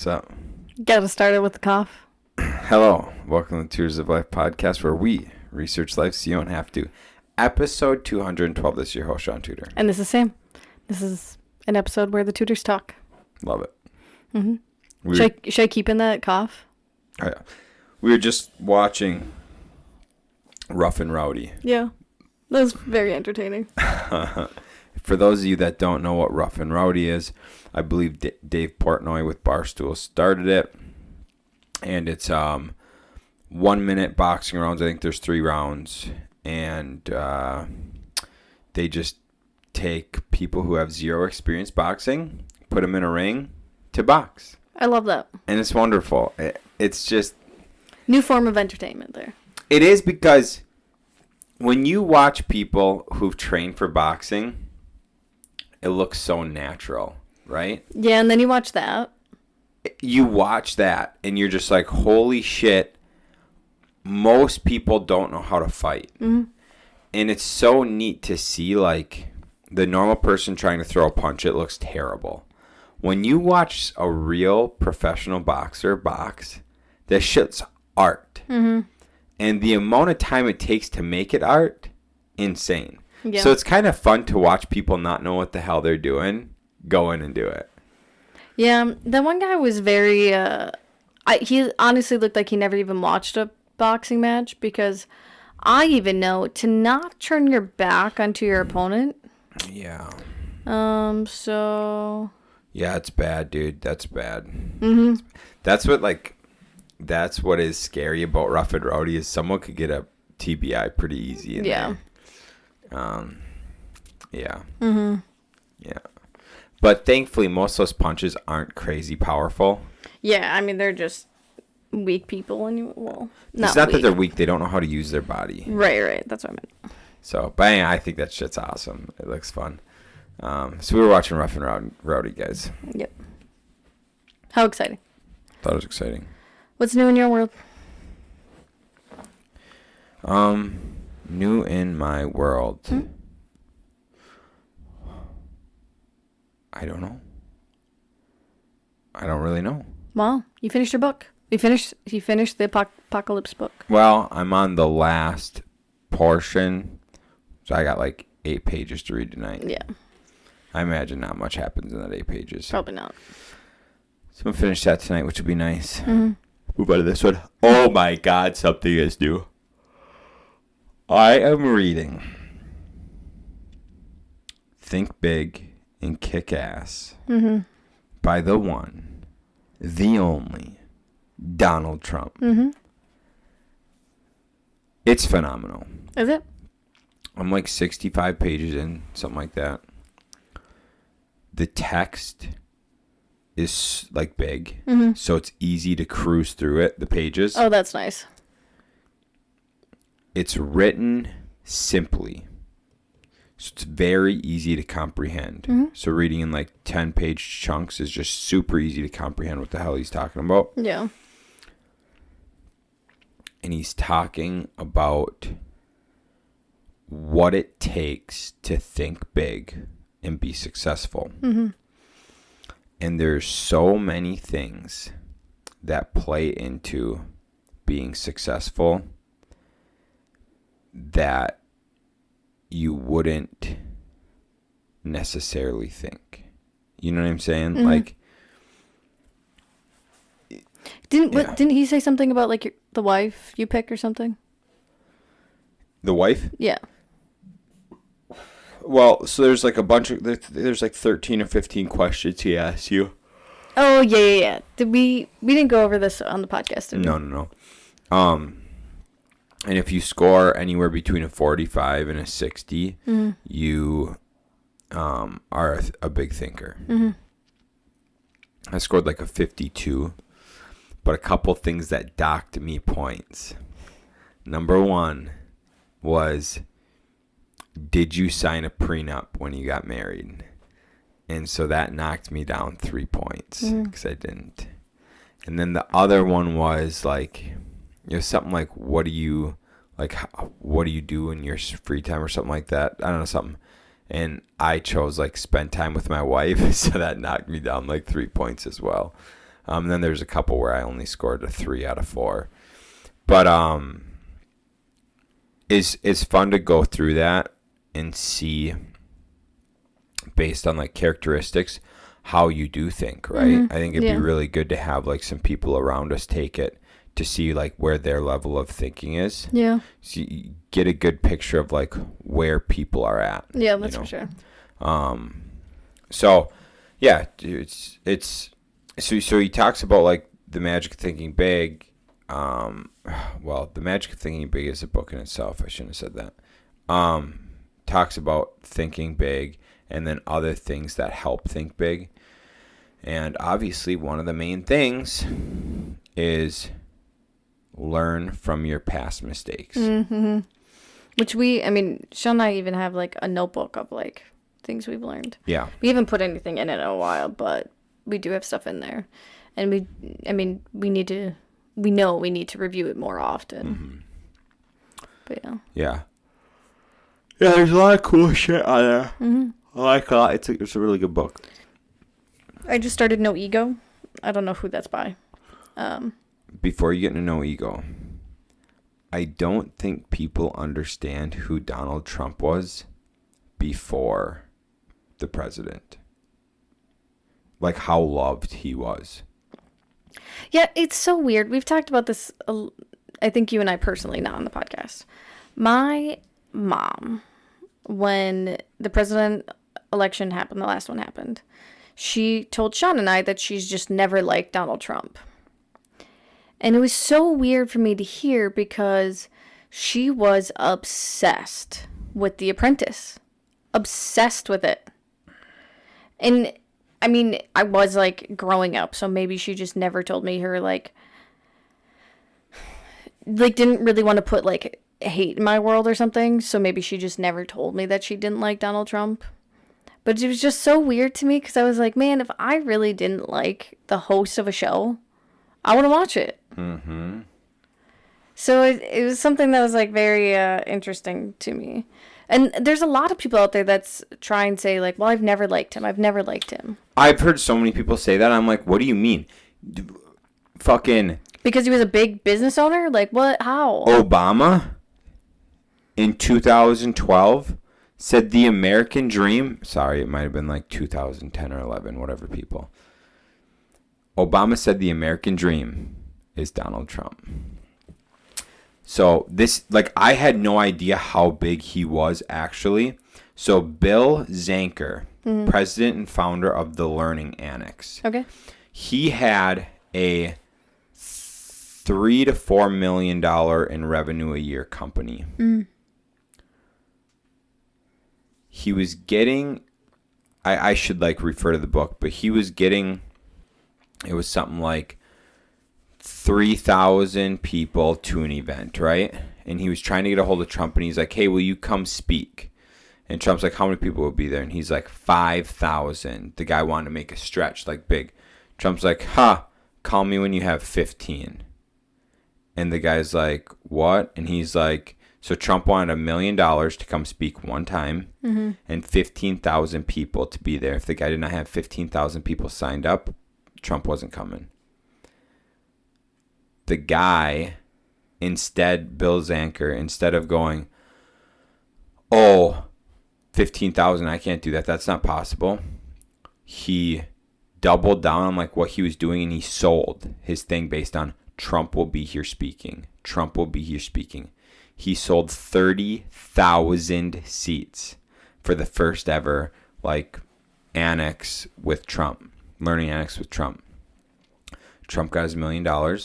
What's up? Gotta start it with the cough. Hello. Welcome to Tutors of Life podcast, where we research life so you don't have to. Episode 212. This is your host, Shaun Tutor. And this is Sam. This is an episode where the tutors talk. Love it. Mm-hmm. Should I keep in that cough? Oh, yeah. We were just watching Rough and Rowdy. Yeah. That was very entertaining. For those of you that don't know what Rough and Rowdy is, I believe Dave Portnoy with Barstool started it. And it's 1 minute boxing rounds. I think there's 3 rounds. And they just take people who have zero experience boxing, put them in a ring to box. I love that. And it's wonderful. It's just... new form of entertainment there. It is, because when you watch people who've trained for boxing, it looks so natural, right? Yeah, and then you watch that. You watch that, and you're just like, holy shit, most people don't know how to fight. Mm-hmm. And it's so neat to see, like, the normal person trying to throw a punch, it looks terrible. When you watch a real professional boxer box, that shit's art. Mm-hmm. And the amount of time it takes to make it art, insane. Yeah. So it's kind of fun to watch people not know what the hell they're doing, go in and do it. Yeah, that one guy was very, he honestly looked like he never even watched a boxing match, because I even know to not turn your back onto your opponent. Yeah. So... yeah, it's bad, dude. That's bad. Mm-hmm. That's what is scary about Rough and Rowdy, is someone could get a TBI pretty easy in there. Yeah. Mm-hmm. Yeah. But thankfully, most of those punches aren't crazy powerful. Yeah, I mean, they're just weak people. And It's not that they're weak. They don't know how to use their body. Right. That's what I meant. So, but anyway, I think that shit's awesome. It looks fun. So we were watching Rough and Rowdy, guys. Yep. How exciting. Thought it was exciting. What's new in your world? New in my world. I don't know. I don't really know. Well, you finished your book. You finished the apocalypse book. Well, I'm on the last portion, so I got like 8 pages to read tonight. Yeah. I imagine not much happens in that 8 pages. Probably not. So I'm going to finish that tonight, which will be nice. Mm-hmm. Move on to this one. Oh my God, something is new. I am reading Think Big and Kick Ass by the one, the only, Donald Trump. Mm-hmm. It's phenomenal. Is it? I'm like 65 pages in, something like that. The text is like big, so it's easy to cruise through it, the pages. Oh, that's nice. It's written simply, so it's very easy to comprehend. So reading in like 10-page chunks is just super easy to comprehend what the hell he's talking about. Yeah. And he's talking about what it takes to think big and be successful. And there's so many things that play into being successful that you wouldn't necessarily think. You know what I'm saying? Like, Didn't he say something about like the wife you pick or something? the wife? Yeah. Well, so there's like a bunch of, there's like 13 or 15 questions he asks you. Oh, yeah. We didn't go over this on the podcast, did we? No. And if you score anywhere between a 45 and a 60, you are a big thinker. I scored like a 52, but a couple things that docked me points. Number 1 was, did you sign a prenup when you got married? And so that knocked me down 3 points because I didn't. And then the other one was like, it was something like, what do you do in your free time or something like that? I don't know, something. And I chose like spend time with my wife, so that knocked me down like 3 points as well. Then there's a couple where I only scored a 3 out of 4. But it's fun to go through that and see, based on like characteristics, how you do think, right? I think it'd be really good to have like some people around us take it to see like where their level of thinking is. Yeah. So you get a good picture of like where people are at. Yeah, that's for sure. So yeah, so he talks about like the magic of thinking big. Well, the magic of thinking big is a book in itself. I shouldn't have said that. Talks about thinking big and then other things that help think big. And obviously one of the main things is learn from your past mistakes. Which Shaun and I even have like a notebook of like things we've learned. Yeah. We haven't put anything in it in a while, but we do have stuff in there. And we need to review it more often. But yeah. Yeah. Yeah, there's a lot of cool shit on there. I like it. It's a really good book. I just started No Ego. I don't know who that's by. Before you get into No Ego, I don't think people understand who Donald Trump was before the president. Like how loved he was. Yeah, it's so weird. We've talked about this, I think you and I personally, not on the podcast. My mom, when the president election happened, the last one happened, she told Shaun and I that she's just never liked Donald Trump. And it was so weird for me to hear because she was obsessed with The Apprentice. Obsessed with it. And I was like growing up, so maybe she just never told me her like didn't really want to put like hate in my world or something. So maybe she just never told me that she didn't like Donald Trump. But it was just so weird to me because I was like, man, if I really didn't like the host of a show, I want to watch it. So it was something that was like very interesting to me. And there's a lot of people out there that's try and say like, well, I've never liked him. I've never liked him. I've heard so many people say that. I'm like, what do you mean? Fucking. Because he was a big business owner? Like what? How? Obama in 2012 said the American dream. Sorry, it might have been like 2010 or 11, whatever people. Obama said the American dream is Donald Trump. So this, like, I had no idea how big he was actually. So Bill Zanker, president and founder of the Learning Annex. Okay. He had a $3 to $4 million in revenue a year company. He was getting, I should like refer to the book, but he was getting, it was something like 3,000 people to an event, right? And he was trying to get a hold of Trump, and he's like, hey, will you come speak? And Trump's like, how many people will be there? And he's like, 5,000. The guy wanted to make a stretch, like big. Trump's like, call me when you have 15. And the guy's like, what? And he's like, so Trump wanted $1 million to come speak one time and 15,000 people to be there. If the guy did not have 15,000 people signed up, Trump wasn't coming. The guy, Bill Zanker, instead of going, 15,000, I can't do that. That's not possible. He doubled down on like what he was doing, and he sold his thing based on Trump will be here speaking. Trump will be here speaking. He sold 30,000 seats for the first ever like annex with Trump, learning annex with Trump. Trump got his $1 million.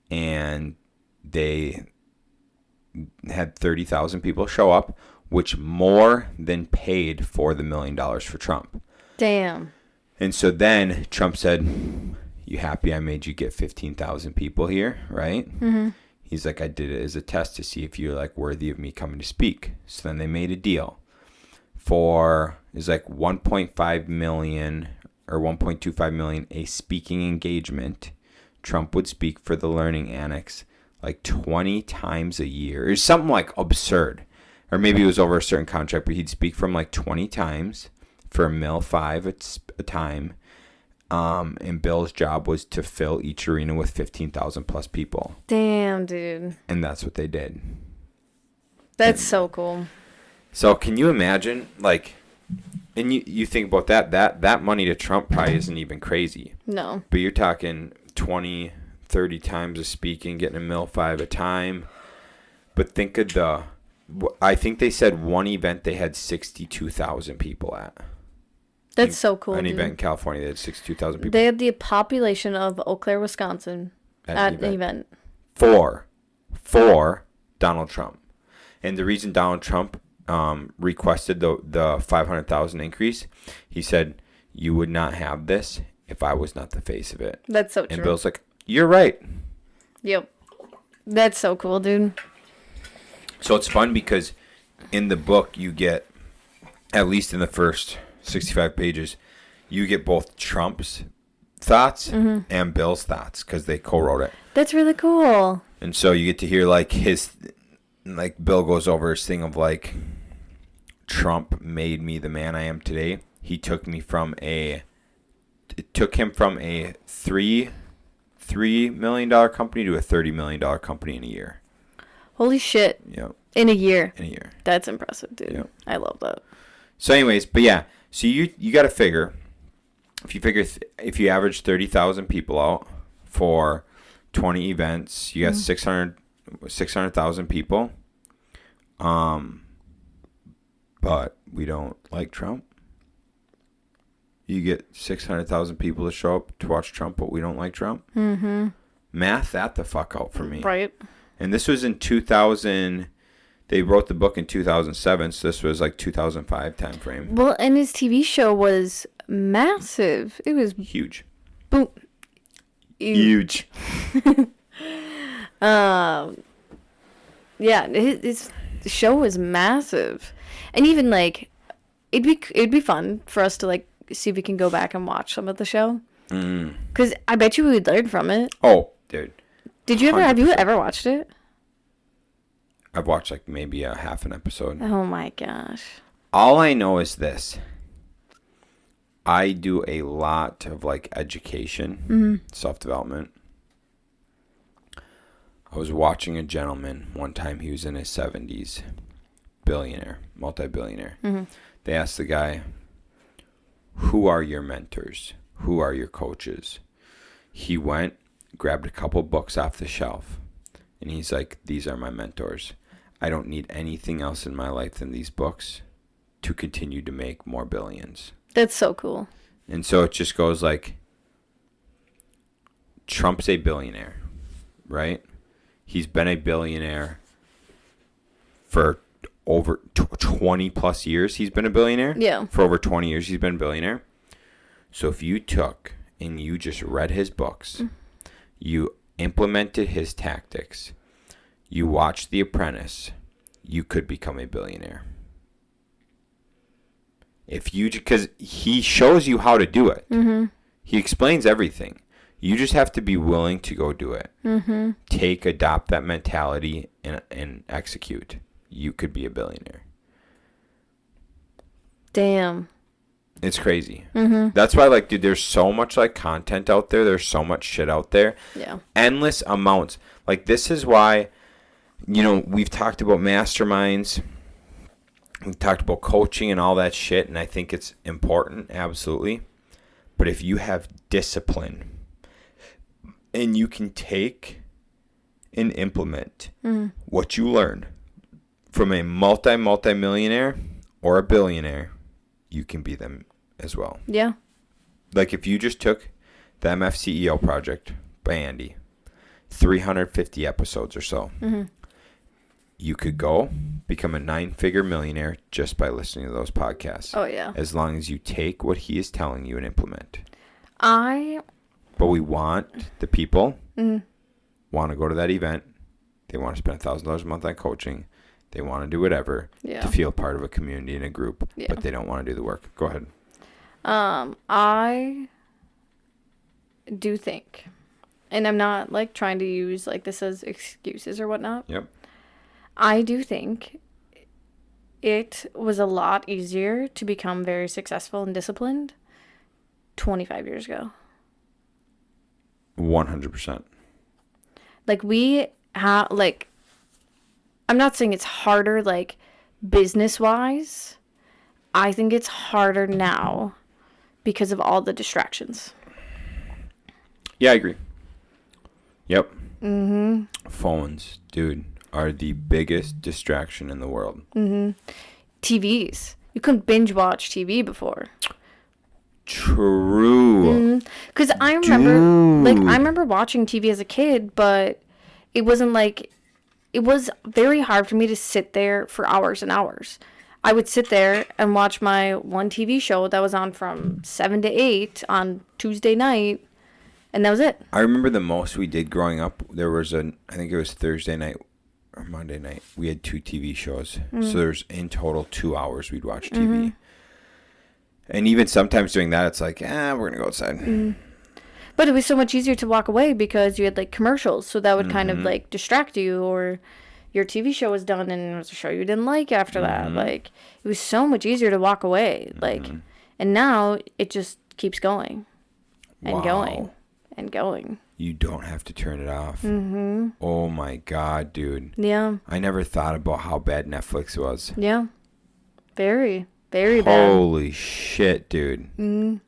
And they had 30,000 people show up, which more than paid for the $1 million for Trump. Damn. And so then Trump said, you happy I made you get 15,000 people here, right? He's like, I did it as a test to see if you're like worthy of me coming to speak. So then they made a deal for, it's like 1.5 million or 1.25 million a speaking engagement. Trump would speak for the Learning Annex like 20 times a year. Or something like absurd. Or maybe it was over a certain contract, but he'd speak from like 20 times for $1.5 million a time. And Bill's job was to fill each arena with 15,000 plus people. Damn, dude. And that's what they did. That's so cool. So can you imagine, like, and you think about that money to Trump probably isn't even crazy. No. But you're talking 20, 30 times of speaking, getting $1.5 a time. But think of I think they said one event they had 62,000 people at. That's so cool, An dude. event in California, they had 62,000 people. They had the population of Eau Claire, Wisconsin at an event. For Donald Trump. And the reason Donald Trump requested the 500,000 increase, he said, you would not have this if I was not the face of it. That's so true. And Bill's like, you're right. Yep. That's so cool, dude. So it's fun because in the book you get, at least in the first 65 pages, you get both Trump's thoughts and Bill's thoughts because they co-wrote it. That's really cool. And so you get to hear like Bill goes over his thing of like, Trump made me the man I am today. He took me from it took him from a $3 million company to a $30 million company in a year. Holy shit. Yep. In a year. In a year. That's impressive, dude. Yep. I love that. So anyways, but yeah, so you got to figure, if you average 30,000 people out for 20 events, you got 600,000 people. But we don't like Trump. You get 600,000 people to show up to watch Trump, but we don't like Trump. Mm-hmm. Math that the fuck out for me. Right. And this was in 2000. They wrote the book in 2007, so this was like 2005 time frame. Well, and his TV show was massive. It was Huge. boom. Huge. Yeah, his show was massive, and even like it'd be fun for us to like see if we can go back and watch some of the show, because I bet you we would learn from it. Oh, dude. Did you ever? 100%. Have you ever watched it? I've watched like maybe a half an episode. Oh my gosh. All I know is this. I do a lot of like education, self-development. I was watching a gentleman one time. He was in his 70s, billionaire, multi-billionaire. They asked the guy, who are your mentors? Who are your coaches? He went, grabbed a couple books off the shelf, and he's like, these are my mentors. I don't need anything else in my life than these books to continue to make more billions. That's so cool. And so it just goes like, Trump's a billionaire, right? He's been a billionaire for over 20 plus years. He's been a billionaire. Yeah. For over 20 years, he's been a billionaire. So if you took and you just read his books, you implemented his tactics, you watched The Apprentice, you could become a billionaire. Because he shows you how to do it. He explains everything. You just have to be willing to go do it. Adopt that mentality and execute. You could be a billionaire. Damn. It's crazy. That's why, like, dude, there's so much, like, content out there. There's so much shit out there. Yeah. Endless amounts. Like, this is why, we've talked about masterminds. We've talked about coaching and all that shit, and I think it's important, absolutely. But if you have discipline and you can take and implement what you learn from a multi-millionaire or a billionaire, you can be them as well. Yeah. Like if you just took the MF CEO project by Andy, 350 episodes or so, you could go become a 9-figure millionaire just by listening to those podcasts. Oh, yeah. As long as you take what he is telling you and implement. But we want the people want to go to that event. They want to spend $1,000 a month on coaching. They want to do whatever to feel part of a community and a group, but they don't want to do the work. Go ahead. I do think, and I'm not like trying to use like this as excuses or whatnot. Yep. I do think it was a lot easier to become very successful and disciplined 25 years ago. 100%. Like, we have, like, I'm not saying it's harder, like, business-wise. I think it's harder now because of all the distractions. Yeah, I agree. Yep. Phones, dude, are the biggest distraction in the world. TVs. You couldn't binge watch TV before. True. Because I remember watching TV as a kid, but it wasn't like, it was very hard for me to sit there for hours and hours. I would sit there and watch my one TV show that was on from 7 to 8 on Tuesday night, and that was it. I remember the most we did growing up, there was I think it was Thursday night or Monday night. We had 2 TV shows. So there's in total 2 hours we'd watch TV. And even sometimes doing that, it's like, we're going to go outside. But it was so much easier to walk away because you had, like, commercials. So that would kind of, like, distract you, or your TV show was done and it was a show you didn't like after that. Like, it was so much easier to walk away. Like, and now it just keeps going and going and going. You don't have to turn it off. Oh, my God, dude. Yeah. I never thought about how bad Netflix was. Yeah. Very, very bad. Holy shit, dude. And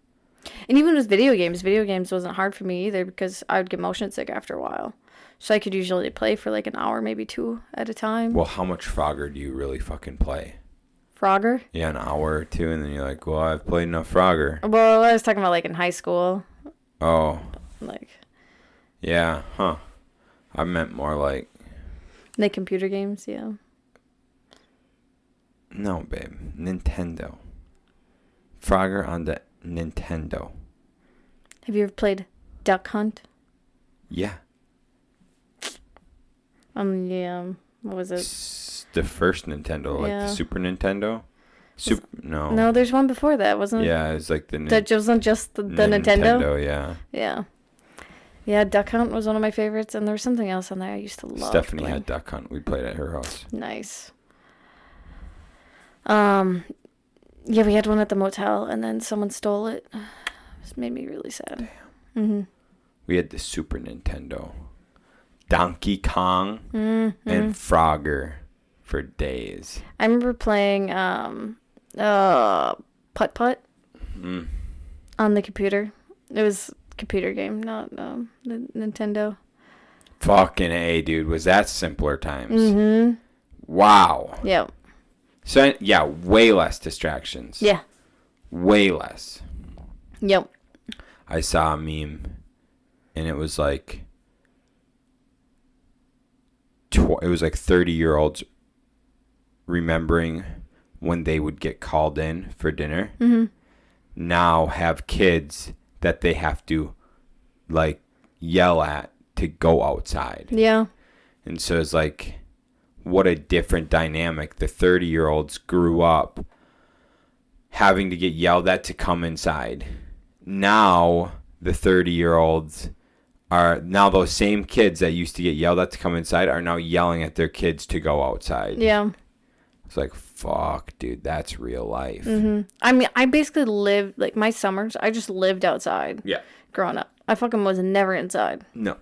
even with video games wasn't hard for me either because I would get motion sick after a while. So I could usually play for like an hour, maybe 2 at a time. Well, how much Frogger do you really fucking play? Frogger? Yeah, an hour or 2, and then you're like, well, I've played enough Frogger. Well, I was talking about like in high school. Oh. Like. Yeah, huh. I meant more like computer games, yeah. No, babe. Nintendo. Frogger on the Nintendo. Have you ever played Duck Hunt? Yeah. Yeah. What was it? The first Nintendo, like the Super Nintendo. No. No, there's one before that, wasn't it? Yeah, it was like the that wasn't just the Nintendo. Nintendo, yeah. Yeah. Yeah, Duck Hunt was one of my favorites, and there was something else on there I used to love. Stephanie had Duck Hunt. We played at her house. Nice. Yeah, we had one at the motel, and then someone stole it. It made me really sad. Damn. We had the Super Nintendo, Donkey Kong, and Frogger for days. I remember playing Putt Putt on the computer. It was a computer game, not the Nintendo. Fucking A, dude. Was that simpler times? Wow. Yep. So, yeah, way less distractions. Yeah. Way less. Yep. I saw a meme, and it was like, it was like 30-year-olds remembering when they would get called in for dinner. Now have kids that they have to, like, yell at to go outside. Yeah. And so it's like, what a different dynamic. The 30-year-olds grew up having to get yelled at to come inside. Now the 30-year-olds are, now those same kids that used to get yelled at to come inside are now yelling at their kids to go outside. Yeah. It's like, fuck, dude, that's real life. I mean, I basically lived, like, my summers, I just lived outside. Yeah. Growing up. I fucking was never inside. No.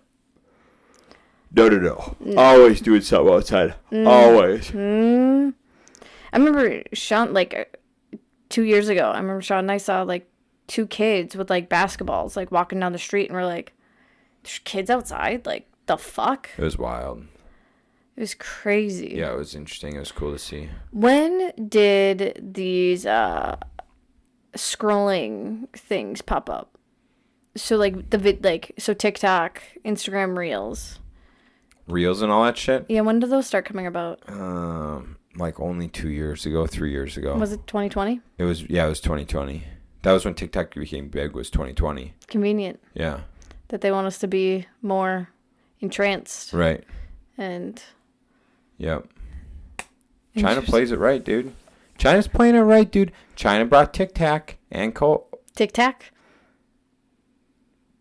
No. Always doing something outside. Always. I remember Shaun, like, 2 years ago, I remember Shaun and I saw, like, 2 kids with, like, basketballs, like, walking down the street, and we're like, there's kids outside? Like, the fuck? It was wild. It was crazy. Yeah, it was interesting. It was cool to see. When did these scrolling things pop up? So, like, so TikTok, Instagram Reels. Reels and all that shit? Yeah, when did those start coming about? Like only 2 years ago, 3 years ago. Was it 2020? It was 2020. That was when TikTok became big, was 2020. Convenient. Yeah. That they want us to be more entranced. Right. And. Yep. China plays it right, dude. China's playing it right, dude. China brought TikTok and TikTok?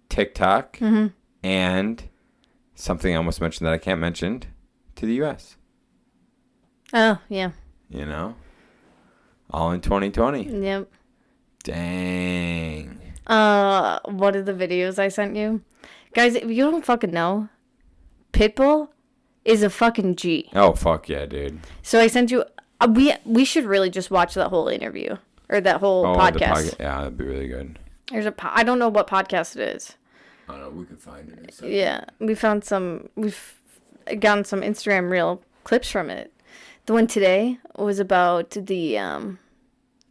TikTok. And something I almost mentioned that I can't mention to the U.S. Oh, yeah. You know? All in 2020. Yep. Dang. One of the videos I sent you. Guys, if you don't fucking know, Pitbull is a fucking G. Oh, fuck yeah, dude. So I sent you... we should really just watch that whole interview. Or that whole podcast. Yeah, that'd be really good. There's I don't know what podcast it is. I don't know. We could find it in a second. Yeah. We've gotten some Instagram reel clips from it. The one today was about the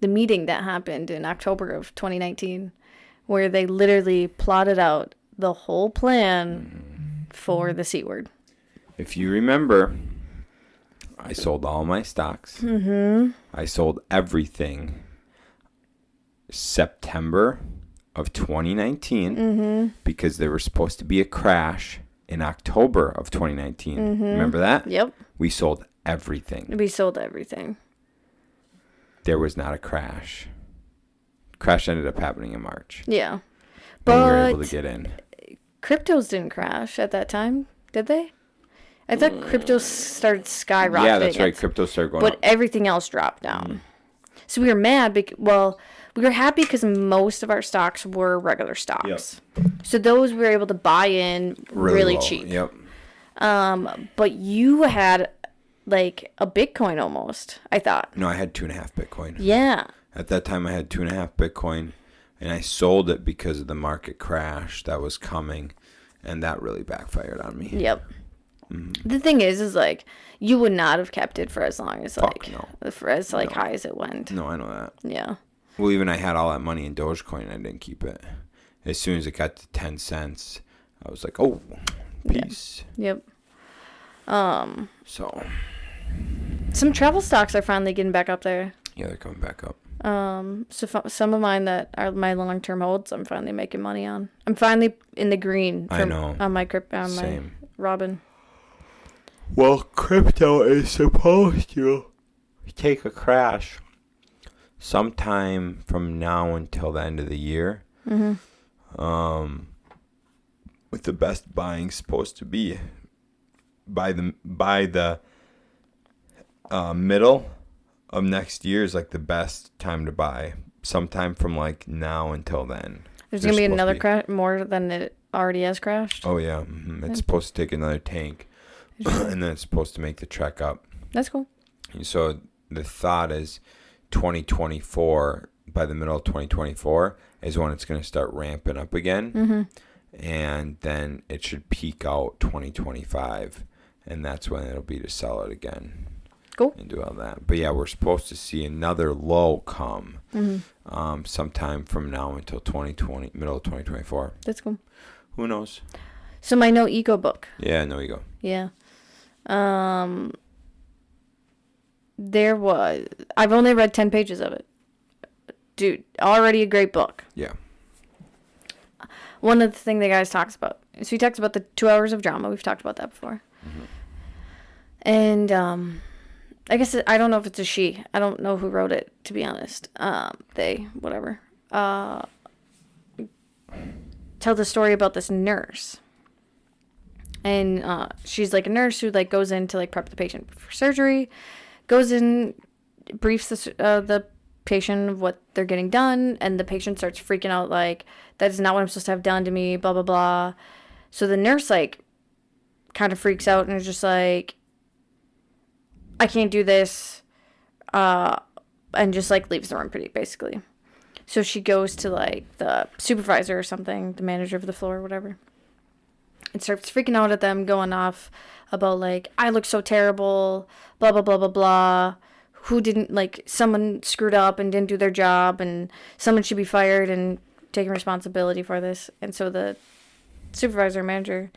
meeting that happened in October of 2019, where they literally plotted out the whole plan for the C word. If you remember, I sold all my stocks. Mm-hmm. I sold everything September of 2019 because there was supposed to be a crash in October of 2019. Remember that? Yep. We sold everything. We sold everything. There was not a crash. Crash ended up happening in March. Yeah. But we But were able to get in. cryptos didn't crash at that time, did they? I thought crypto started skyrocketing. Yeah, that's right. Crypto started going but up. everything else dropped down. So we were mad. We were happy because most of our stocks were regular stocks. Yep. So those we were able to buy in really low. cheap. Yep. But you had like a Bitcoin almost, I thought. No, I had 2.5 Bitcoin. Yeah. At that time, I had 2.5 Bitcoin, and I sold it because of the market crash that was coming, and that really backfired on me. Yep. The thing is like you would not have kept it for as long as high as it went. No, I know that. Yeah. Well, even I had all that money in Dogecoin, I didn't keep it. As soon as it got to 10 cents, I was like, "Oh, peace." Yep. So. Some travel stocks are finally getting back up there. Yeah, they're coming back up. So some of mine that are my long-term holds, I'm finally making money on. I'm finally in the green. I know. On my my Robin. Well, crypto is supposed to take a crash sometime from now until the end of the year. Mm-hmm. With the best buying supposed to be by the middle of next year is like the best time to buy. Sometime from like now until then. There's gonna be another crash more than it already has crashed. Oh yeah, it's supposed to take another tank, and then it's supposed to make the trek up. That's cool. So the thought is 2024, by the middle of 2024 is when it's going to start ramping up again. And then it should peak out 2025, and that's when it'll be to sell it again. Cool. And do all that. But yeah, we're supposed to see another low come sometime from now until middle of 2024. That's cool. Who knows? So my No Ego book. Yeah, No Ego. Yeah. I've only read 10 pages of it. Dude, already a great book. Yeah. One of the things the guys talks about. So he talks about the 2 hours of drama. We've talked about that before. And I guess I don't know if it's a she. I don't know who wrote it, to be honest. They, whatever. Tell the story about this nurse. And she's like a nurse who like goes in to like prep the patient for surgery. Goes in, briefs the patient of what they're getting done, and the patient starts freaking out like, that is not what I'm supposed to have done to me, blah, blah, blah. So the nurse like kind of freaks out and is just like, I can't do this, and just like leaves the room basically. So she goes to like the supervisor or something, the manager of the floor or whatever, and starts freaking out at them, going off about like, I look so terrible, blah, blah, blah, blah, blah. Who didn't, like, someone screwed up and didn't do their job, and someone should be fired and taking responsibility for this. And so the supervisor manager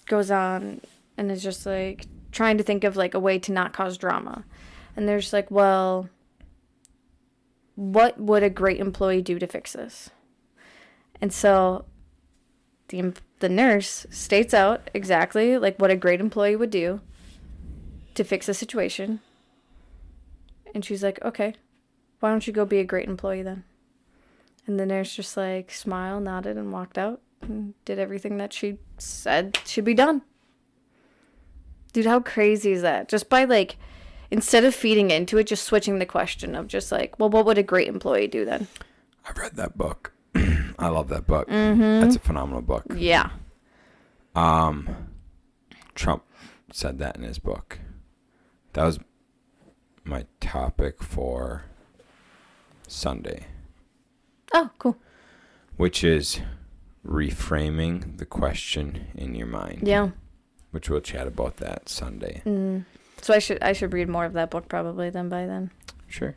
goes on and is just like trying to think of like a way to not cause drama. And they're just like, well, what would a great employee do to fix this? And so the nurse states out exactly like what a great employee would do to fix the situation. And she's like, okay, why don't you go be a great employee then? And the nurse just like smiled, nodded, and walked out and did everything that she said should be done. Dude, how crazy is that? Just by like, instead of feeding into it, just switching the question of just like, well, what would a great employee do then? I've read that book. I love that book. That's a phenomenal book. Yeah. Trump said that in his book. That was my topic for Sunday. Oh, cool. Which is reframing the question in your mind. Yeah. Which we'll chat about that Sunday. So I should read more of that book probably then by then. Sure.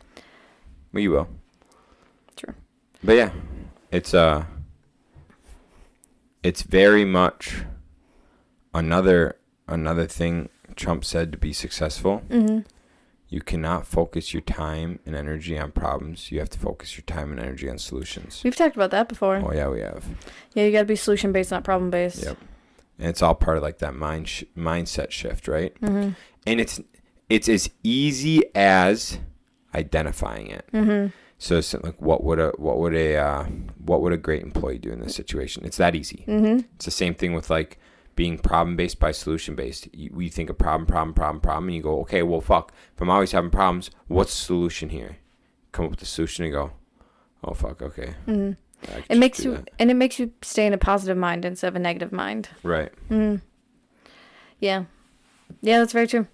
Well, you will. Sure. But yeah, it's very much another thing Trump said to be successful. You cannot focus your time and energy on problems. You have to focus your time and energy on solutions. We've talked about that before. Oh yeah, we have. Yeah, you got to be solution based, not problem based. Yep. And it's all part of like that mindset shift, right? And it's as easy as identifying it. So it's like, what would a great employee do in this situation? It's that easy. It's the same thing with like being problem based by solution based. We think of problem, and you go, okay, well, fuck. If I'm always having problems, what's the solution here? Come up with the solution and go, oh fuck, okay. It makes you stay in a positive mind instead of a negative mind. Right. Yeah, that's very true.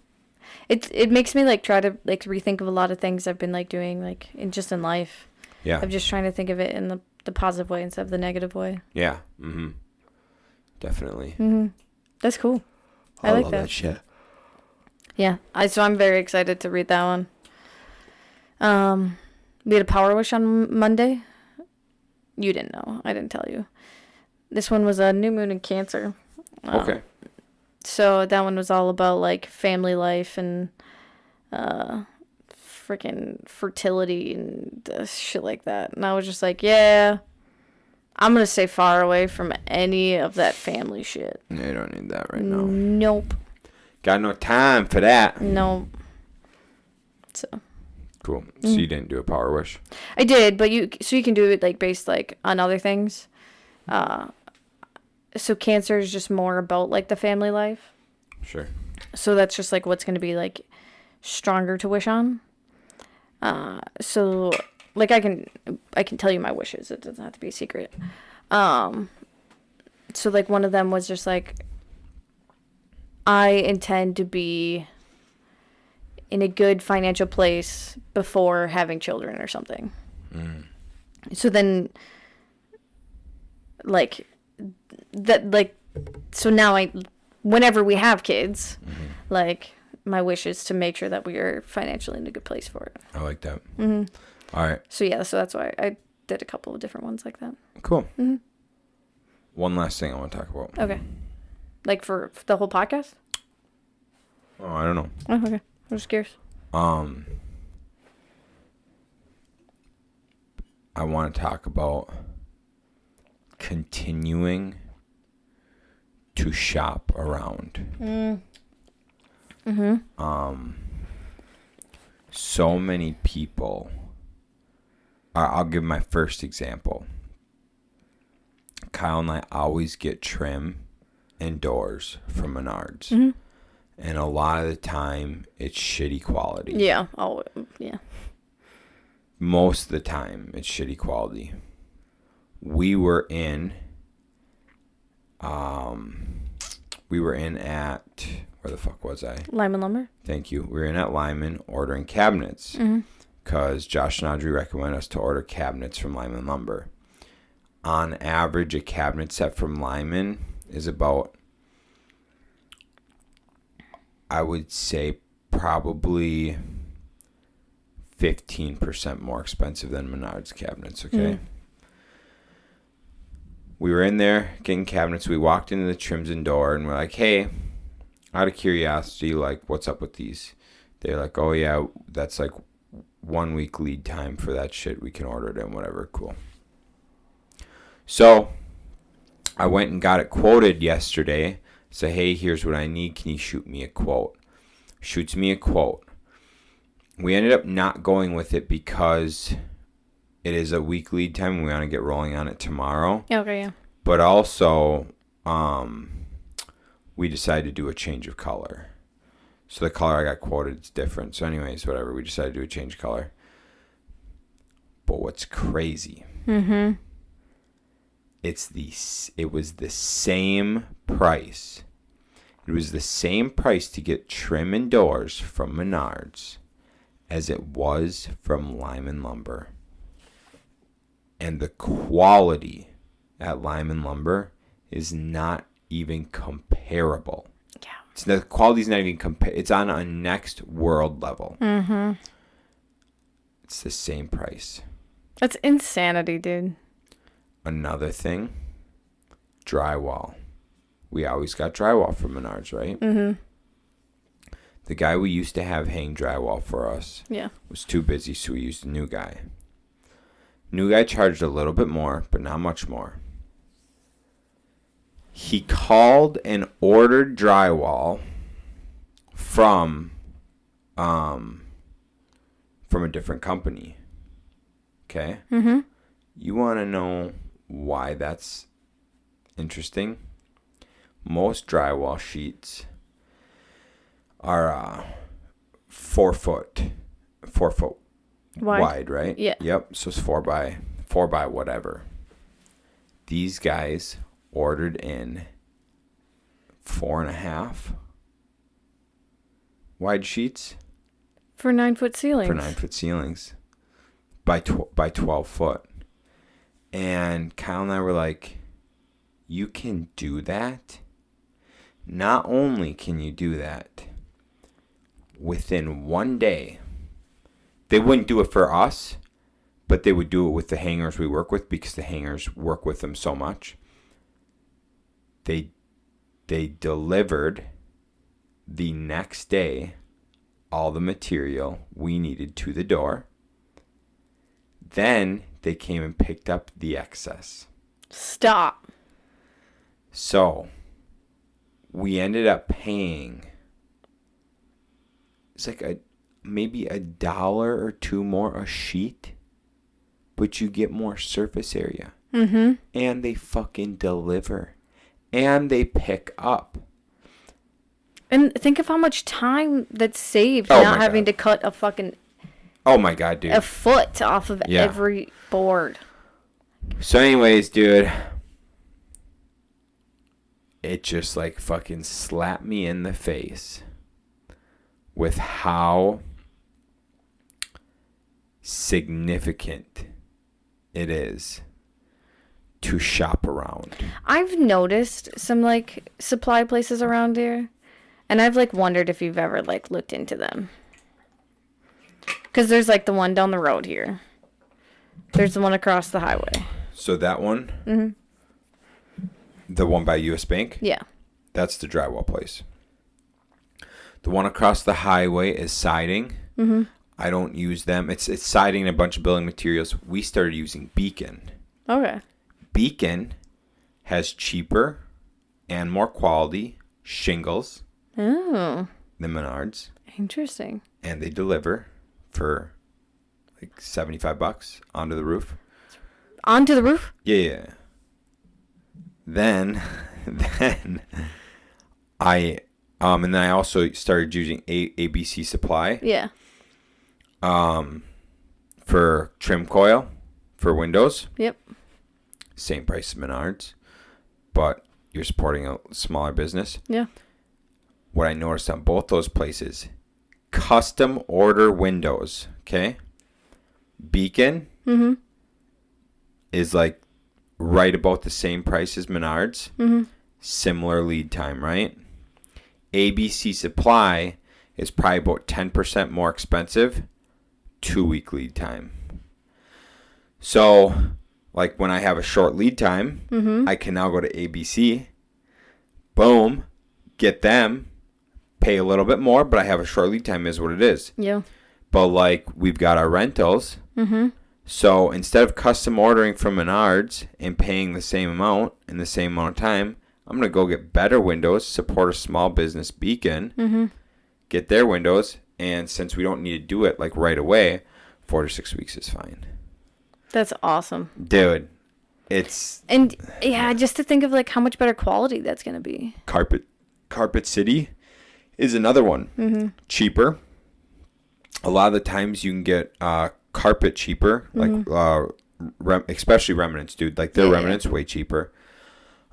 It makes me like try to like rethink of a lot of things I've been like doing like in life. Yeah. I'm just trying to think of it in the positive way instead of the negative way. Yeah. Definitely. That's cool. I like love that shit. Yeah. So I'm very excited to read that one. We had a power wish on Monday. You didn't know. I didn't tell you. This one was a new moon in Cancer. Okay. So that one was all about like family life and freaking fertility and shit like that. And I was just like, yeah, I'm going to stay far away from any of that family shit. Yeah, you don't need that right now. Nope. Got no time for that. Nope. So. Cool. So you didn't do a power wish? I did, but you can do it like based like on other things. So Cancer is just more about like the family life. Sure. So that's just like what's going to be like stronger to wish on. So like I can tell you my wishes. It doesn't have to be a secret. So like one of them was just like I intend to be in a good financial place before having children or something. So then like that, like, so now whenever we have kids, like my wish is to make sure that we are financially in a good place for it. I like that. All right. So yeah, so that's why I did a couple of different ones like that. Cool. One last thing I want to talk about. Okay. Like for the whole podcast? Oh, I don't know. Oh, okay. I'm just curious. I want to talk about continuing to shop around. So many people. I'll give my first example. Kyle and I always get trim and doors from Menards. And a lot of the time, it's shitty quality. Yeah. Oh, yeah. Most of the time, it's shitty quality. We were in at, where the fuck was I? Lyman Lumber. Thank you. We were in at Lyman ordering cabinets. Because Josh and Audrey recommended us to order cabinets from Lyman Lumber. On average, a cabinet set from Lyman is about, I would say, probably 15% more expensive than Menards cabinets, okay? We were in there getting cabinets. We walked into the trims and door, and we're like, hey, out of curiosity, like, what's up with these? They're like, oh, yeah, that's like 1 week lead time for that shit. We can order it in, whatever. Cool. So I went and got it quoted yesterday. Say, hey, here's what I need. Can you shoot me a quote? Shoots me a quote. We ended up not going with it because it is a week lead time. And we want to get rolling on it tomorrow. Okay, yeah. But also, we decided to do a change of color. So the color I got quoted is different. So anyways, whatever. We decided to do a change of color. But what's crazy? Mm-hmm. It was the same price. It was the same price to get trim and doors from Menards as it was from Lyman Lumber. And the quality at Lyman Lumber is not even comparable. Yeah. The quality's not even it's on a next world level. Mm-hmm. It's the same price. That's insanity, dude. Another thing, drywall. We always got drywall from Menards, right? Mm-hmm. The guy we used to have hang drywall for us was too busy, so we used a new guy. New guy charged a little bit more, but not much more. He called and ordered drywall from a different company. Okay? Mm-hmm. You want to know why that's interesting? Most drywall sheets are 4 foot wide, right? Yeah. Yep. So it's 4 by whatever. These guys ordered in 4.5 wide sheets for 9-foot ceilings. For 9-foot ceilings by 12 foot. And Kyle and I were like, you can do that? Not only can you do that, within 1 day, they wouldn't do it for us, but they would do it with the hangers we work with because the hangers work with them so much. They delivered the next day all the material we needed to the door. Then they came and picked up the excess. Stop. So we ended up paying, it's like maybe $1 or $2 more a sheet, but you get more surface area. Mm-hmm. And they fucking deliver. And they pick up. And think of how much time that's saved not having to cut a fucking... Oh my God, dude. A foot off of every board. So anyways, dude, it just like fucking slapped me in the face with how significant it is to shop around. I've noticed some like supply places around here, and I've like wondered if you've ever like looked into them. Because there's like the one down the road here. There's the one across the highway. So that one? Mm-hmm. The one by US Bank? Yeah. That's the drywall place. The one across the highway is siding. Mm-hmm. I don't use them. It's siding and a bunch of building materials. We started using Beacon. Okay. Beacon has cheaper and more quality shingles than Menards. Interesting. And they deliver for like $75 onto the roof. Onto the roof? Yeah. Then I and then I also started using ABC Supply. Yeah. For trim coil for windows. Yep. Same price as Menards, but you're supporting a smaller business. Yeah. What I noticed on both those places, custom order windows, okay? Beacon is like right about the same price as Menards. Mm-hmm. Similar lead time, right? ABC Supply is probably about 10% more expensive, 2-week lead time. So, like when I have a short lead time, I can now go to ABC, boom, get them, pay a little bit more, but I have a short lead time is what it is. Yeah. But like we've got our rentals. So instead of custom ordering from Menards and paying the same amount in the same amount of time, I'm going to go get better windows, support a small business, Beacon, get their windows, and since we don't need to do it like right away, 4 to 6 weeks is fine. That's awesome. Dude, it's... And yeah, just to think of like how much better quality that's going to be. Carpet City is another one. Cheaper. A lot of the times you can get carpet cheaper, like especially remnants, dude. Like their remnants way cheaper.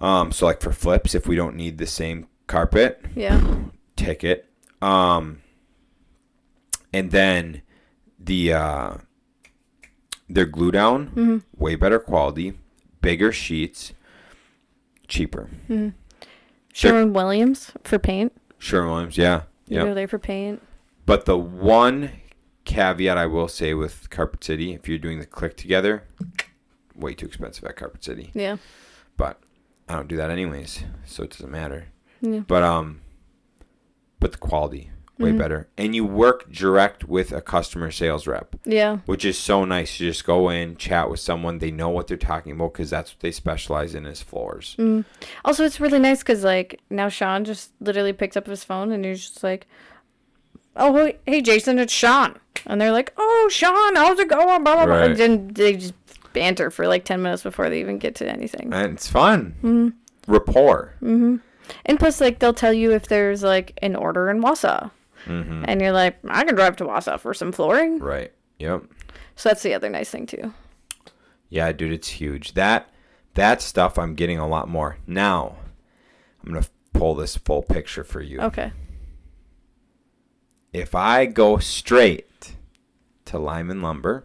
So like for flips, if we don't need the same carpet, take it. And then their glue down, way better quality, bigger sheets, cheaper. Sherwin-Williams for paint. Sherwin-Williams, yeah. You go there for paint. But the one caveat I will say with Carpet City, if you're doing the click together, way too expensive at Carpet City. Yeah. But I don't do that anyways, so it doesn't matter. Yeah. But the quality way better, and you work direct with a customer sales rep. Yeah. Which is so nice. You just go in, chat with someone. They know what they're talking about because that's what they specialize in is floors. Also, it's really nice because like now Shaun just literally picks up his phone and he's just like, "Oh, hey Jason, it's Shaun," and they're like, "Oh, Shaun, how's it going?" Blah blah blah. And then they just banter for like 10 minutes before they even get to anything. And it's fun. Rapport. And plus, like they'll tell you if there's like an order in Wausau. And you're like, I can drive to Wausau for some flooring. Right. Yep. So that's the other nice thing too. Yeah, dude, it's huge. That stuff I'm getting a lot more. Now, I'm going to pull this full picture for you. Okay. If I go straight to Lyman Lumber,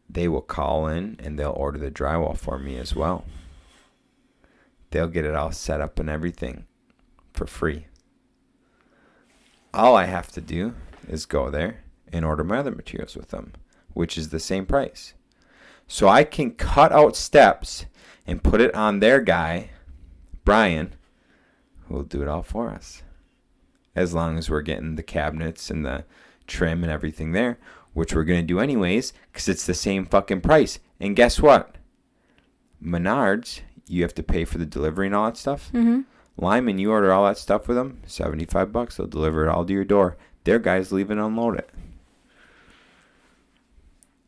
they will call in and they'll order the drywall for me as well. They'll get it all set up and everything for free. All I have to do is go there and order my other materials with them, which is the same price. So I can cut out steps and put it on their guy, Brian, who will do it all for us. As long as we're getting the cabinets and the trim and everything there, which we're going to do anyways because it's the same fucking price. And guess what? Menards, you have to pay for the delivery and all that stuff. Lyman, you order all that stuff with them, $75. They'll deliver it all to your door. Their guys leave and unload it.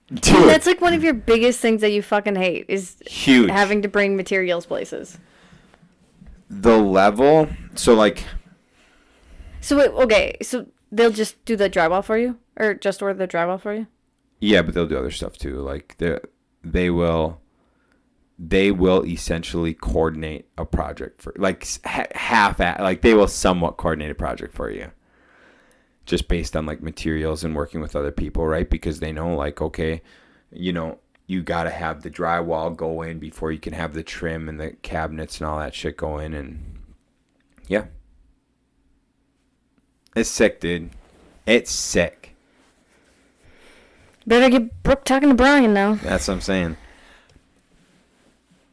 Dude, that's like one of your biggest things that you fucking hate is huge. Having to bring materials places. The level, so like. So wait, okay, so they'll just do the drywall for you, or just order the drywall for you? Yeah, but they'll do other stuff too. Like they will essentially coordinate a project for like like they will somewhat coordinate a project for you just based on like materials and working with other people, right? Because they know like, okay, you know, you got to have the drywall go in before you can have the trim and the cabinets and all that shit go in. And yeah, it's sick, dude. It's sick. Better get Brooke talking to Brian now. That's what I'm saying.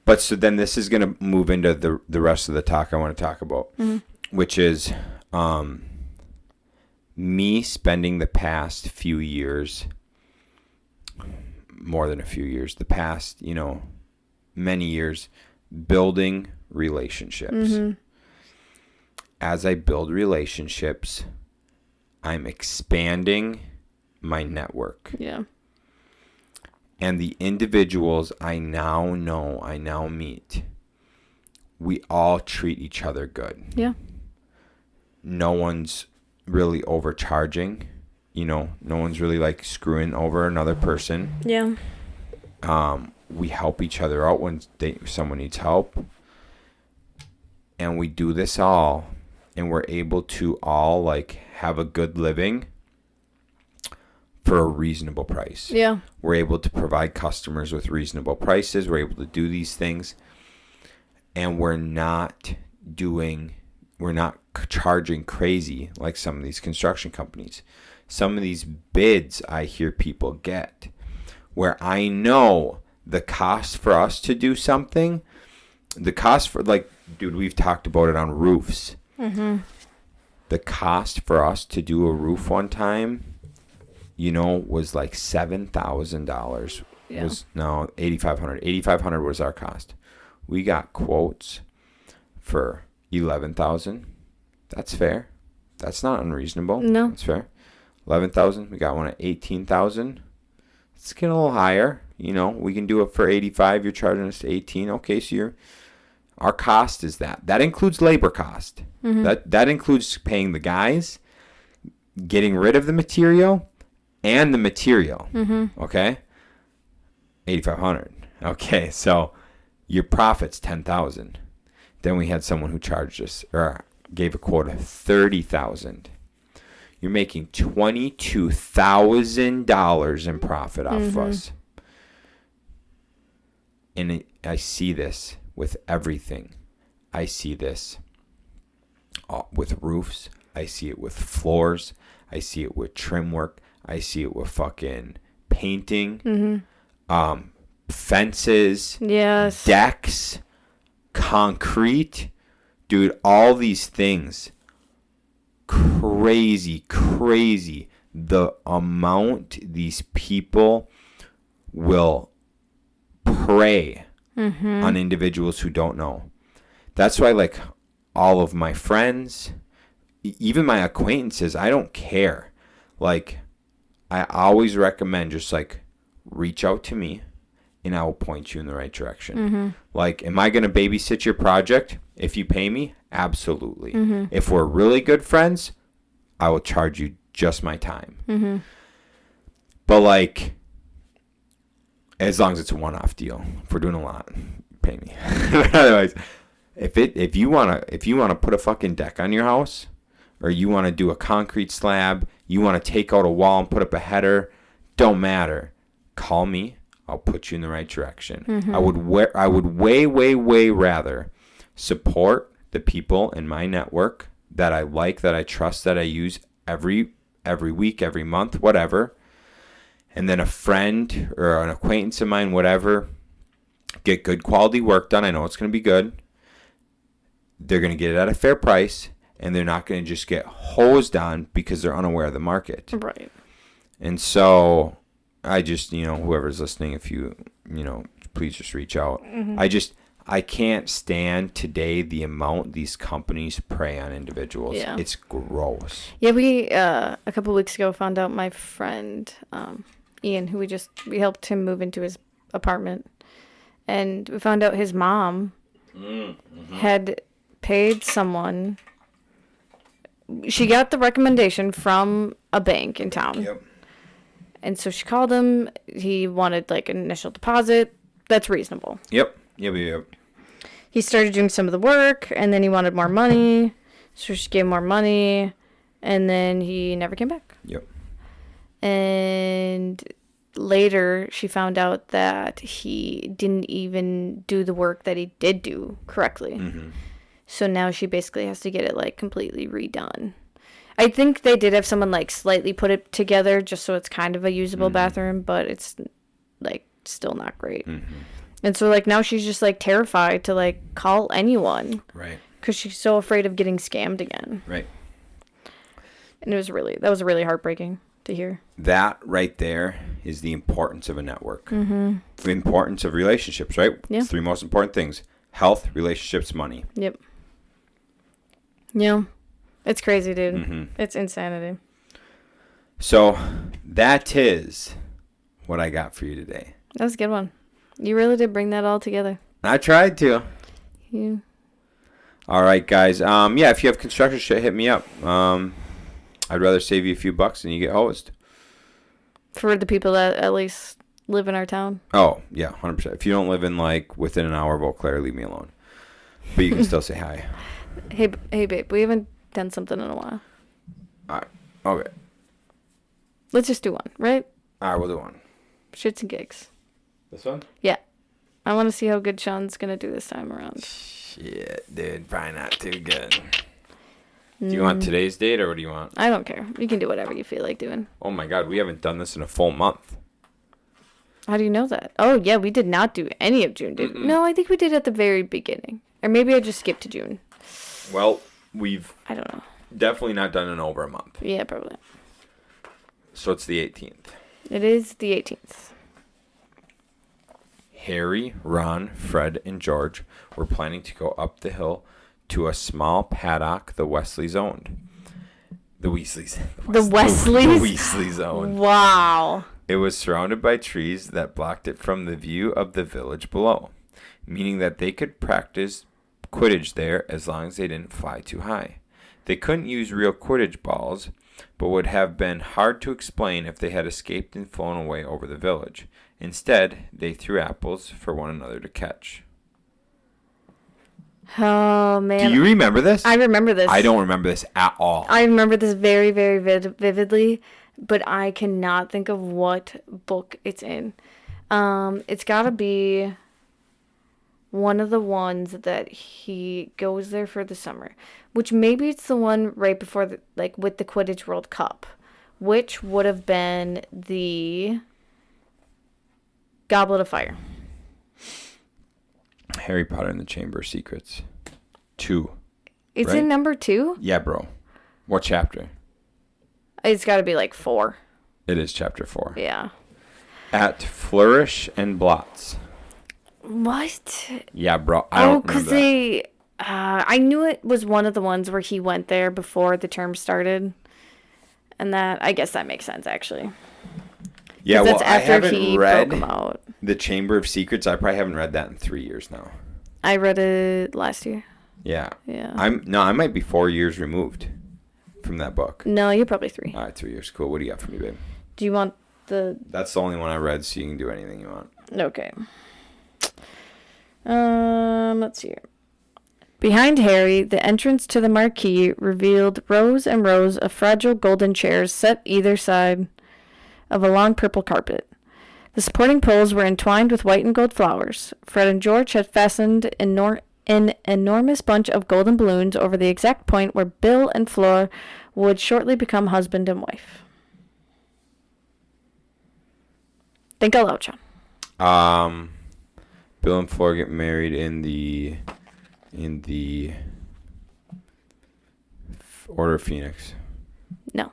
But so then this is going to move into the rest of the talk I want to talk about, which is me spending the past few years, more than a few years, the past, many years, building relationships. As I build relationships, I'm expanding my network. Yeah. And the individuals I now meet, we all treat each other good. Yeah. No one's really overcharging. No one's really like screwing over another person. Yeah. We help each other out when someone needs help. And we do this all, and we're able to all like have a good living for a reasonable price. Yeah. We're able to provide customers with reasonable prices. We're able to do these things. And we're not charging crazy like some of these construction companies. Some of these bids I hear people get where I know the cost for us to do something, the cost for like, dude, we've talked about it on roofs. The cost for us to do a roof one time, was like $7,000. Yeah. $8,500. $8,500 was our cost. We got quotes for $11,000. That's fair. That's not unreasonable. No. That's fair. $11,000. We got one at $18,000. Let's get a little higher. We can do it for $85,000. You're charging us $18,000. Okay, so our cost is that. That includes labor cost. That includes paying the guys, getting rid of the material, and the material. Okay, 8,500. Okay, so your profit's 10,000. Then we had someone who charged us or gave a quote of 30,000. You're making $22,000 in profit off of us. And I see this with everything. I see this with roofs. I see it with floors. I see it with trim work. I see it with fucking painting, fences, yes, decks, concrete. Dude, all these things. Crazy the amount these people will prey on individuals who don't know. That's why, like, all of my friends, even my acquaintances, I don't care. Like, I always recommend just, like, reach out to me and I will point you in the right direction. Like, am I going to babysit your project if you pay me? Absolutely. If we're really good friends, I will charge you just my time. But, like, as long as it's a one-off deal. If we're doing a lot, pay me. But otherwise, if you wanna put a fucking deck on your house, or you wanna do a concrete slab, you wanna take out a wall and put up a header, don't matter. Call me. I'll put you in the right direction. I would way rather support the people in my network that I like, that I trust, that I use every week, every month, whatever. And then a friend or an acquaintance of mine, whatever, get good quality work done. I know it's going to be good. They're going to get it at a fair price, and they're not going to just get hosed on because they're unaware of the market. Right. And so I just, whoever's listening, if you, please just reach out. I can't stand today the amount these companies prey on individuals. Yeah. It's gross. Yeah, we, a couple weeks ago, found out my friend, Ian, who we helped him move into his apartment. And we found out his mom had paid someone. She got the recommendation from a bank in town. Yep. And so she called him. He wanted, like, an initial deposit. That's reasonable. Yep. He started doing some of the work, and then he wanted more money. So she gave him more money, and then he never came back. Yep. And later, she found out that he didn't even do the work that he did do correctly. So now she basically has to get it, like, completely redone. I think they did have someone, like, slightly put it together just so it's kind of a usable bathroom, but it's, like, still not great. And so, like, now she's just, like, terrified to, like, call anyone. Right. Because she's so afraid of getting scammed again. Right. And that was really heartbreaking to hear. That right there is the importance of a network. The importance of relationships, right? Yeah. 3 most important things: health, relationships, money. Yep. Yeah. It's crazy, dude. It's insanity. So that is what I got for you today. That was a good one. You really did bring that all together. I tried to. Yeah. All right, guys. Yeah, if you have construction shit, hit me up. I'd rather save you a few bucks than you get hosed. For the people that at least live in our town. Oh, yeah, 100%. If you don't live in, like, within an hour of Eau Claire, leave me alone. But you can still say hi. Hey, babe, we haven't done something in a while. All right. Okay. Let's just do one, right? All right, we'll do one. Shits and gigs. This one? Yeah. I want to see how good Shaun's going to do this time around. Shit, dude. Probably not too good. Do you want today's date, or what do you want? I don't care. You can do whatever you feel like doing. Oh, my God. We haven't done this in a full month. How do you know that? Oh, yeah. We did not do any of June, did we? No, I think we did at the very beginning. Or maybe I just skipped to June. Well, we've... I don't know. Definitely not done in over a month. Yeah, probably. So it's the 18th. It is the 18th. Harry, Ron, Fred, and George were planning to go up the hill to a small paddock the Wesleys owned. The Weasleys. The Wesleys? The Weasleys owned. Wow. It was surrounded by trees that blocked it from the view of the village below, meaning that they could practice Quidditch there as long as they didn't fly too high. They couldn't use real Quidditch balls, but would have been hard to explain if they had escaped and flown away over the village. Instead, they threw apples for one another to catch. Oh, man. Do you remember this? I remember this. I don't remember this at all. I remember this very, very vividly, but I cannot think of what book it's in. It's got to be one of the ones that he goes there for the summer, which maybe it's the one right before, with the Quidditch World Cup, which would have been the Goblet of Fire. Harry Potter and the Chamber of Secrets 2. It's right? in number 2? Yeah, bro. What chapter? It's got to be 4. It is chapter 4. Yeah. At Flourish and Blots. What? Yeah, bro. I don't because remember I knew it was one of the ones where he went there before the term started. And I guess that makes sense, actually. Yeah, well, that's I after haven't he read broke him out. The Chamber of Secrets. I probably haven't read that in 3 years now. I read it last year. Yeah. Yeah. I might be 4 years removed from that book. No, you're probably 3. All right, 3 years. Cool. What do you got for me, babe? Do you want the... That's the only one I read, so you can do anything you want. Okay. Let's see here. Behind Harry, the entrance to the marquee revealed rows and rows of fragile golden chairs set either side of a long purple carpet. The supporting poles were entwined with white and gold flowers. Fred and George had fastened an enormous bunch of golden balloons over the exact point where Bill and Flora would shortly become husband and wife. Think aloud, Sean. Bill and Flora get married in the Order of Phoenix. No.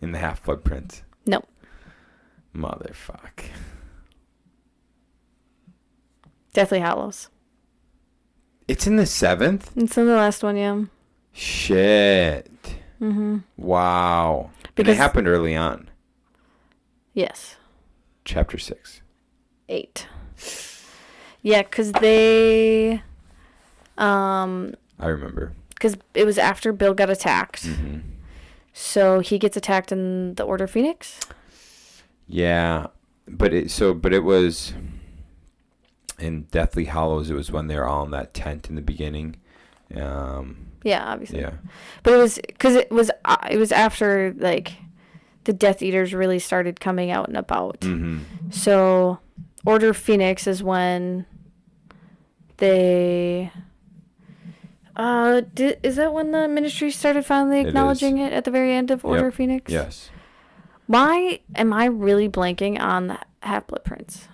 In the Half-Blood Prince. No. Motherfuck. Deathly Hallows. It's in the 7th? It's in the last one, yeah. Shit. Mm-hmm. Wow. Because and it happened early on. Yes. Chapter 6. 8. Yeah, because they... I remember. Because it was after Bill got attacked. Mm-hmm. So he gets attacked in the Order of Phoenix? Yeah. But it was... In Deathly Hallows, it was when they were all in that tent in the beginning. Yeah, obviously. Yeah. But it was... Because it was after, the Death Eaters really started coming out and about. Mm-hmm. So... Order of Phoenix is when they... is that when the Ministry started finally acknowledging it at the very end of Order of Phoenix? Yes. Why am I really blanking on the Half-Blood Prince?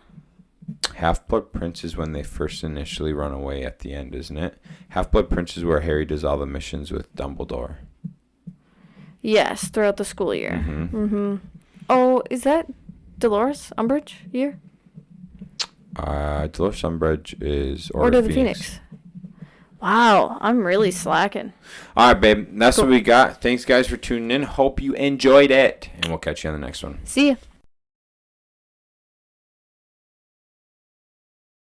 Half-Blood Prince is when they first initially run away at the end, isn't it? Half-Blood Prince is where Harry does all the missions with Dumbledore. Yes, throughout the school year. Mm-hmm. Mm-hmm. Oh, is that Dolores Umbridge year? Dolores Umbridge is Order of the Phoenix. Wow, I'm really slacking. All right, babe. That's what we got. Thanks, guys, for tuning in. Hope you enjoyed it. And we'll catch you on the next one. See ya.